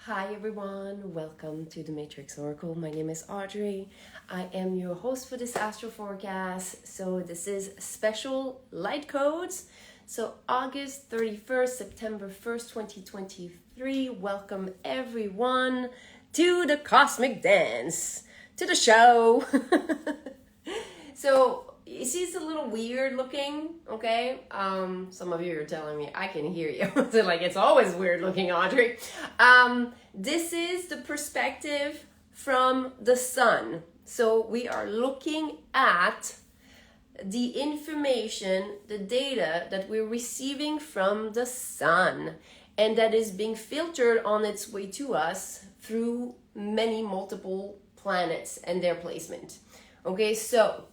Hi everyone, welcome to the Matrix Oracle. My name is Audrey. I am your host for this Astro Forecast. So this is special light codes. So August 31st, September 1st, 2023. Welcome everyone to the cosmic dance, to the show. So you see, it's a little weird looking, okay? Some of you are telling me I can hear you. So like, it's always weird looking, Audrey. This is the perspective from the sun. So we are looking at the information, the data that we're receiving from the sun, and that is being filtered on its way to us through many multiple planets and their placement. Okay, so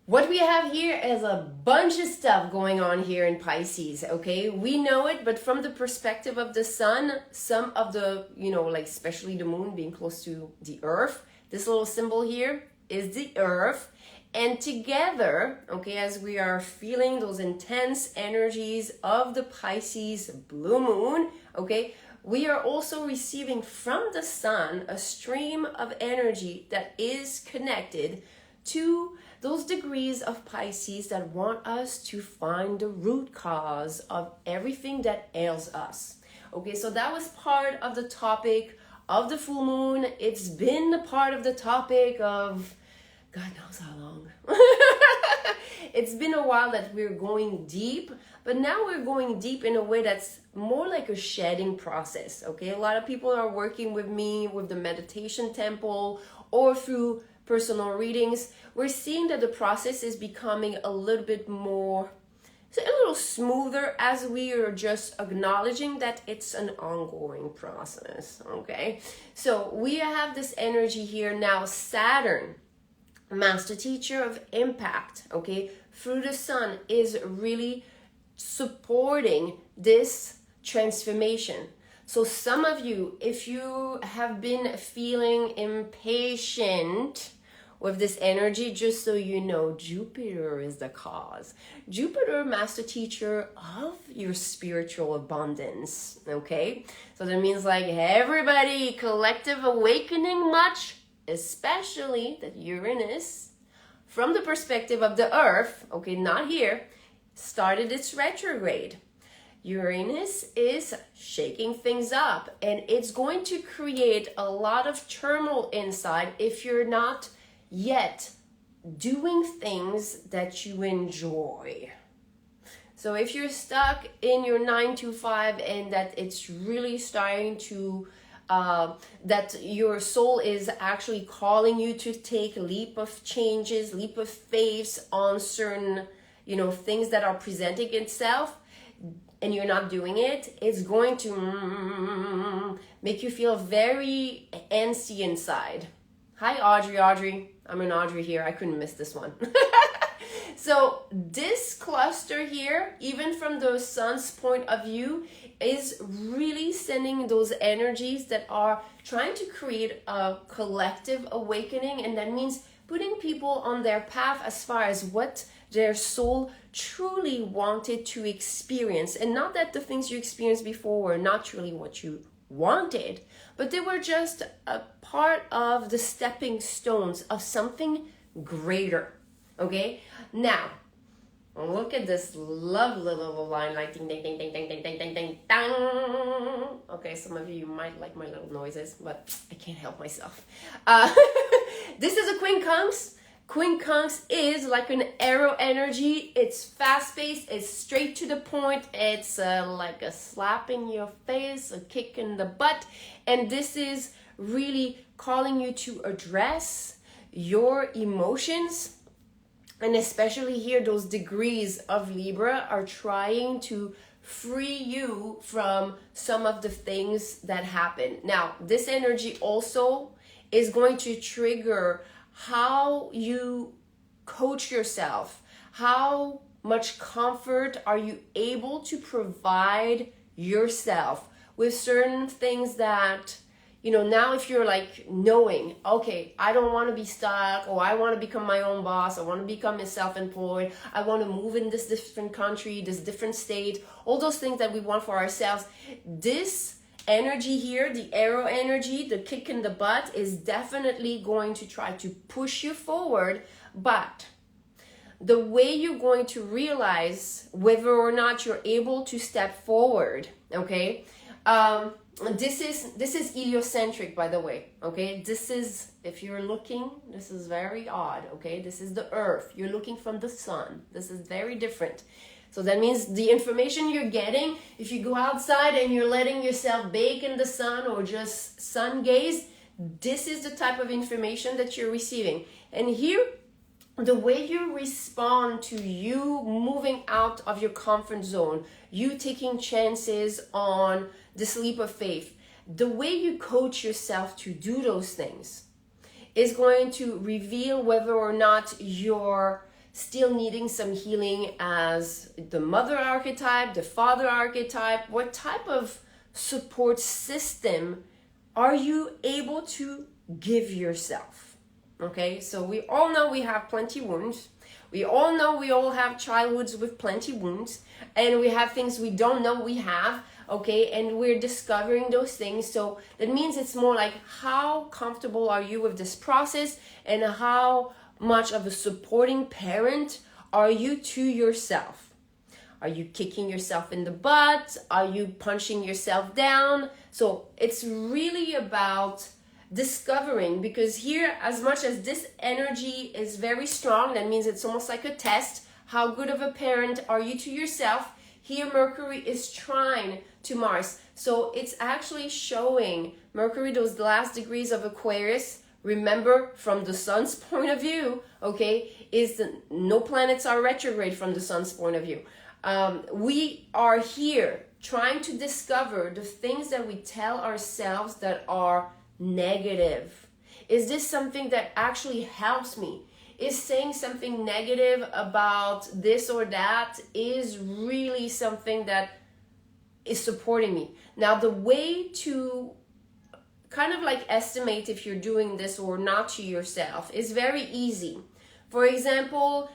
what we have here is a bunch of stuff going on here in Pisces, okay? We know it, but from the perspective of the sun, some of the, like especially the moon being close to the earth, this little symbol here is the earth. And together, okay, as we are feeling those intense energies of the Pisces blue moon, okay, we are also receiving from the sun a stream of energy that is connected to those degrees of Pisces that want us to find the root cause of everything that ails us. Okay, so that was part of the topic of the full moon. It's been a part of the topic of God knows how long. It's been a while that we're going deep, but now we're going deep in a way that's more like a shedding process. Okay, a lot of people are working with me with the meditation temple or through personal readings. We're seeing that the process is becoming a little bit more, a little smoother, as we are just acknowledging that it's an ongoing process. Okay, so we have this energy here now. Saturn, master teacher of impact, okay, through the sun, is really supporting this transformation. So some of you, if you have been feeling impatient with this energy, just so you know, Jupiter is the cause. Jupiter, master teacher of your spiritual abundance, okay? So that means like everybody, collective awakening much, especially that Uranus, from the perspective of the earth, okay, not here, started its retrograde. Uranus is shaking things up, and it's going to create a lot of turmoil inside if you're not yet doing things that you enjoy. So if you're stuck in your 9 to 5 and that it's really starting to that your soul is actually calling you to take leap of changes, leap of faiths on certain, things that are presenting itself, and you're not doing it, it's going to make you feel very antsy inside. Hi, Audrey. I'm an Audrey here. I couldn't miss this one. So this cluster here, even from the sun's point of view, is really sending those energies that are trying to create a collective awakening. And that means putting people on their path as far as what their soul truly wanted to experience. And not that the things you experienced before were not truly what you wanted, but they were just a part of the stepping stones of something greater. Okay, now look at this lovely little line, like ding ding ding ding ding ding ding ding ding dang. Okay, some of you might like my little noises, but I can't help myself. This is a quincunx. Quincunx is like an arrow energy. It's fast-paced, it's straight to the point, it's like a slap in your face, a kick in the butt, and this is really calling you to address your emotions. And especially here, those degrees of Libra are trying to free you from some of the things that happen. Now, this energy also is going to trigger how you coach yourself. How much comfort are you able to provide yourself with certain things that, now if you're like knowing, okay, I don't want to be stuck, or I want to become my own boss, I want to become self-employed, I want to move in this different country, this different state, all those things that we want for ourselves. This energy here, the arrow energy, the kick in the butt, is definitely going to try to push you forward. But the way you're going to realize whether or not you're able to step forward, okay? This is heliocentric, by the way, okay? This is, if you're looking, this is very odd, okay? This is the earth. You're looking from the sun. This is very different. So that means the information you're getting, if you go outside and you're letting yourself bake in the sun or just sun gaze, this is the type of information that you're receiving. And here, the way you respond to you moving out of your comfort zone, you taking chances on this leap of faith, the way you coach yourself to do those things is going to reveal whether or not you're still needing some healing as the mother archetype, the father archetype. What type of support system are you able to give yourself? Okay, so we all know we have plenty wounds. We all know we all have childhoods with plenty wounds, and we have things we don't know we have, okay, and we're discovering those things. So that means it's more like, how comfortable are you with this process, and how much of a supporting parent are you to yourself? Are you kicking yourself in the butt? Are you punching yourself down? So it's really about discovering, because here, as much as this energy is very strong, that means it's almost like a test. How good of a parent are you to yourself? Here Mercury is trine to Mars, so it's actually showing Mercury, those last degrees of Aquarius. Remember, from the sun's point of view, okay, no planets are retrograde from the sun's point of view. We are here trying to discover the things that we tell ourselves that are negative. Is this something that actually helps me? Is saying something negative about this or that is really something that is supporting me? Now, the way to kind of like estimate if you're doing this or not to yourself is very easy. For example,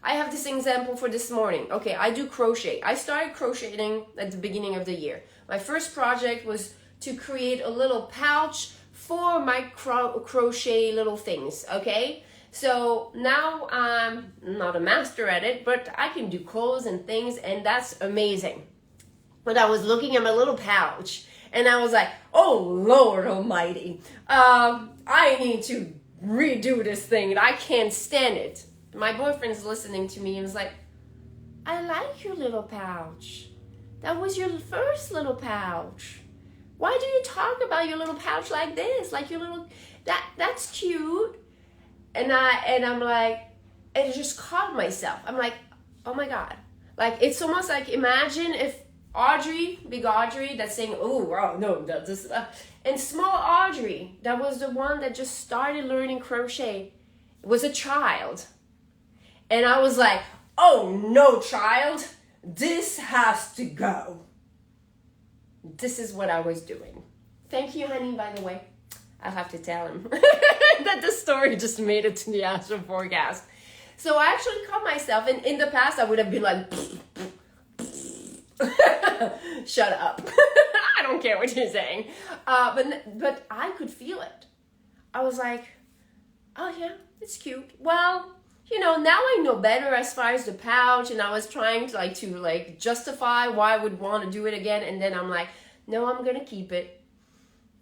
I have this example for this morning. Okay, I do crochet. I started crocheting at the beginning of the year. My first project was to create a little pouch for my crochet little things, okay? So now I'm not a master at it, but I can do clothes and things, and that's amazing. But I was looking at my little pouch, and I was like, oh, Lord almighty, I need to redo this thing, and I can't stand it. My boyfriend's listening to me and was like, I like your little pouch. That was your first little pouch. Why do you talk about your little pouch like this? Like your little, that's cute. And I'm like, and I just caught myself. I'm like, oh my God. Like, it's almost like, imagine if Audrey, big Audrey, that's saying, oh, wow, no, this, and small Audrey, that was the one that just started learning crochet, was a child. And I was like, oh no, child, this has to go. This is what I was doing. Thank you, honey, by the way. I'll have to tell him that the story just made it to the Astro Forecast. So I actually caught myself, and in the past I would have been like, shut up. I don't care what you're saying. But I could feel it. I was like, oh yeah, it's cute. Well, you know, now I know better as far as the pouch, and I was trying to justify why I would want to do it again, and then I'm like, no, I'm gonna keep it.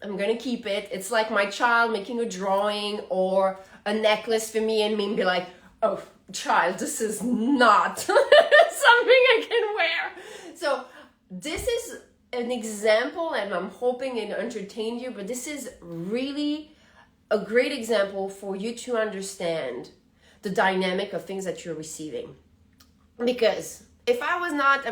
I'm gonna keep it. It's like my child making a drawing or a necklace for me, and me be like, oh, child, this is not something I can wear. So this is an example, and I'm hoping it entertained you, but this is really a great example for you to understand the dynamic of things that you're receiving. Because if I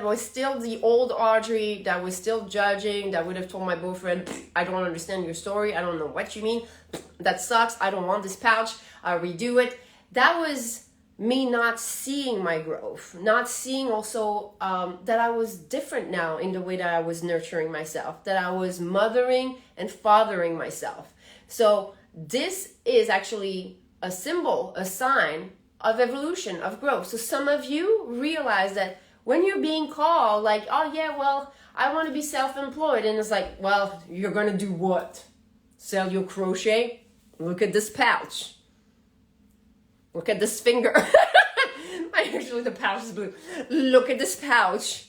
was still the old Audrey that was still judging, that would have told my boyfriend, I don't understand your story, I don't know what you mean, that sucks, I don't want this pouch, I'll redo it. That was me not seeing my growth, not seeing also that I was different now in the way that I was nurturing myself, that I was mothering and fathering myself. So this is actually a symbol, a sign of evolution, of growth. So some of you realize that When you're being called, like, oh yeah, well, I want to be self-employed. And it's like, well, you're going to do what? Sell your crochet? Look at this pouch. Look at this finger. Actually, the pouch is blue. Look at this pouch.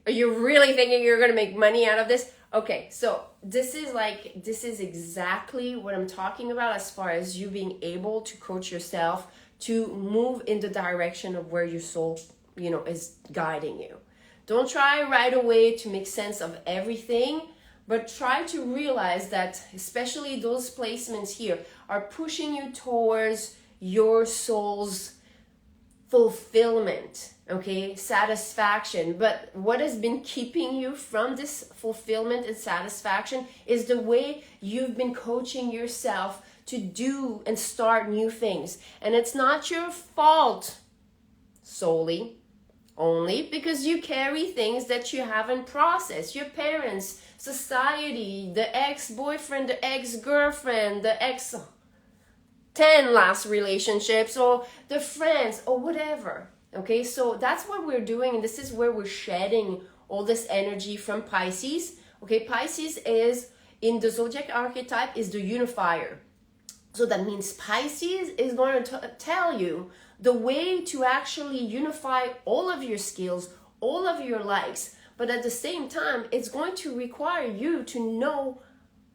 Are you really thinking you're going to make money out of this? Okay, so this is exactly what I'm talking about as far as you being able to coach yourself to move in the direction of where your soul, is guiding you. Don't try right away to make sense of everything, but try to realize that especially those placements here are pushing you towards your soul's fulfillment, okay, satisfaction. But what has been keeping you from this fulfillment and satisfaction is the way you've been coaching yourself to do and start new things. And it's not your fault solely, only because you carry things that you haven't processed. Your parents, society, the ex-boyfriend, the ex-girlfriend, the ex-10 last relationships, or the friends, or whatever. Okay, so that's what we're doing, and this is where we're shedding all this energy from Pisces. Okay, Pisces is, in the Zodiac archetype, is the unifier. So that means Pisces is going to tell you the way to actually unify all of your skills, all of your likes, but at the same time, it's going to require you to know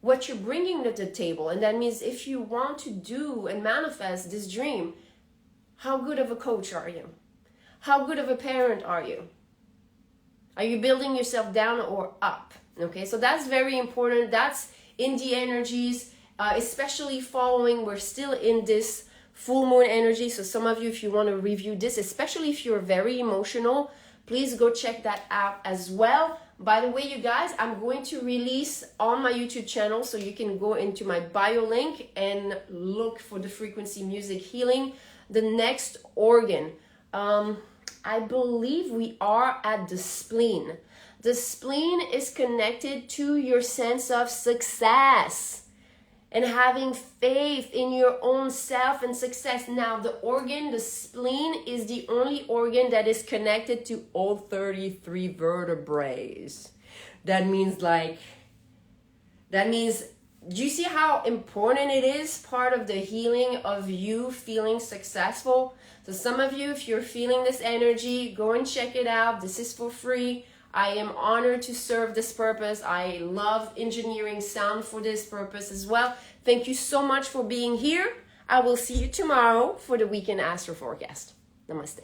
what you're bringing to the table. And that means if you want to do and manifest this dream, how good of a coach are you? How good of a parent are you? Are you building yourself down or up? Okay, so that's very important. That's in the energies, especially following, we're still in this full moon energy. So some of you, if you want to review this, especially if you're very emotional, please go check that out as well. By the way, you guys, I'm going to release on my YouTube channel, so you can go into my bio link and look for the frequency music healing, the next organ. I believe we are at the spleen. The spleen is connected to your sense of success and having faith in your own self and success. Now, the organ, the spleen, is the only organ that is connected to all 33 vertebrae. That means, do you see how important it is, part of the healing of you feeling successful? So some of you, if you're feeling this energy, go and check it out. This is for free. I am honored to serve this purpose. I love engineering sound for this purpose as well. Thank you so much for being here. I will see you tomorrow for the weekend astro forecast. Namaste.